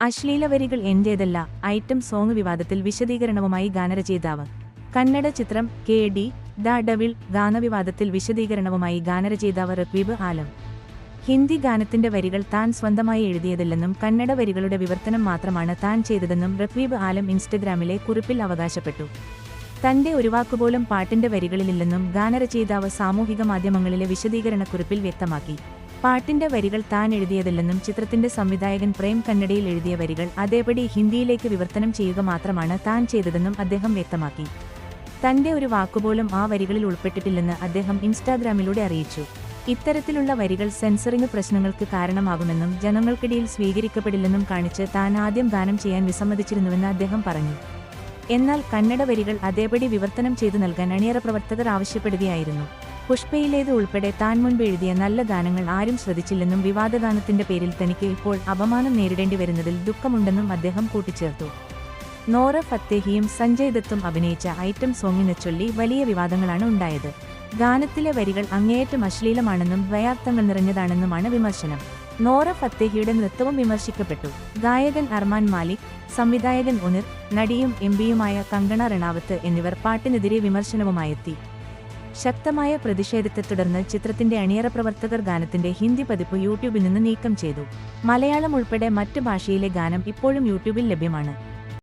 അശ്ലീല വരികൾ എന്റേതല്ല, item song വിവാദത്തിൽ വിശദീകരണവുമായി ഗാനരചയിതാവ്. കന്നഡ ചിത്രം കെ.ഡി. ദ ഡെവിൾ ഗാനവിവാദത്തിൽ വിശദീകരണവുമായി ഗാനരചയിതാവ് റക്വീബ് ആലം. ഹിന്ദി ഗാനത്തിന്റെ വരികൾ താൻ സ്വന്തമായി എഴുതിയതല്ലെന്നും കന്നഡ വരികളുടെ വിവർത്തനം മാത്രമാണ് താൻ ചെയ്തതെന്നും റക്വീബ് ആലം ഇൻസ്റ്റഗ്രാമിലെ കുറിപ്പിൽ അവകാശപ്പെട്ടു. തന്റെ ഒരു വാക്കുപോലും പാട്ടിന്റെ വരികളിലില്ലെന്നും ഗാനരചയിതാവ് സാമൂഹിക മാധ്യമങ്ങളിലെ വിശദീകരണക്കുറിപ്പിൽ വ്യക്തമാക്കി. പാട്ടിന്റെ വരികൾ താൻ എഴുതിയതല്ലെന്നും ചിത്രത്തിന്റെ സംവിധായകൻ പ്രേം കന്നഡയിൽ എഴുതിയ വരികൾ അതേപടി ഹിന്ദിയിലേക്ക് വിവർത്തനം ചെയ്യുക മാത്രമാണ് താൻ ചെയ്തതെന്നും അദ്ദേഹം വ്യക്തമാക്കി. തന്റെ ഒരു വാക്കുപോലും ആ വരികളിൽ ഉൾപ്പെട്ടിട്ടില്ലെന്ന് അദ്ദേഹം ഇൻസ്റ്റാഗ്രാമിലൂടെ അറിയിച്ചു. ഇത്തരത്തിലുള്ള വരികൾ സെൻസറിംഗ് പ്രശ്നങ്ങൾക്ക് കാരണമാകുമെന്നും ജനങ്ങൾക്കിടയിൽ സ്വീകരിക്കപ്പെടില്ലെന്നും കാണിച്ച് താൻ ആദ്യം ഗാനം ചെയ്യാൻ വിസമ്മതിച്ചിരുന്നുവെന്ന് അദ്ദേഹം പറഞ്ഞു. എന്നാൽ കന്നഡ വരികൾ അതേപടി വിവർത്തനം ചെയ്തു നൽകാൻ അണിയറ പ്രവർത്തകർ ആവശ്യപ്പെടുകയായിരുന്നു. പുഷ്പയിലേത് ഉൾപ്പെടെ താൻ മുൻപ് എഴുതിയ നല്ല ഗാനങ്ങൾ ആരും ശ്രദ്ധിച്ചില്ലെന്നും വിവാദഗാനത്തിന്റെ പേരിൽ തനിക്ക് ഇപ്പോൾ അപമാനം നേരിടേണ്ടി വരുന്നതിൽ ദുഃഖമുണ്ടെന്നും അദ്ദേഹം കൂട്ടിച്ചേർത്തു. നോറ ഫത്തേഹിയും സഞ്ജയ് ദത്തും അഭിനയിച്ച ഐറ്റം സോങ്ങിനെ ചൊല്ലി വലിയ വിവാദങ്ങളാണ് ഉണ്ടായത്. ഗാനത്തിലെ വരികൾ അങ്ങേയറ്റം അശ്ലീലമാണെന്നും ദ്വയാർത്ഥങ്ങൾ നിറഞ്ഞതാണെന്നുമാണ് വിമർശനം. നോറ ഫത്തേഹിയുടെ നൃത്തവും വിമർശിക്കപ്പെട്ടു. ഗായകൻ അർമാൻ മാലിക്, സംവിധായകൻ ഒനിർ, നടിയും എംപിയുമായ കങ്കണ റണാവത്ത് എന്നിവർ പാട്ടിനെതിരെ വിമർശനവുമായെത്തി. ശക്തമായ പ്രതിഷേധത്തെ തുടർന്ന് ചിത്രത്തിന്റെ അണിയറ പ്രവർത്തകർ ഗാനത്തിന്റെ ഹിന്ദി പതിപ്പ് യൂട്യൂബിൽ നിന്ന് നീക്കം ചെയ്തു. മലയാളം ഉൾപ്പെടെ മറ്റു ഭാഷയിലെ ഗാനം ഇപ്പോഴും യൂട്യൂബിൽ ലഭ്യമാണ്.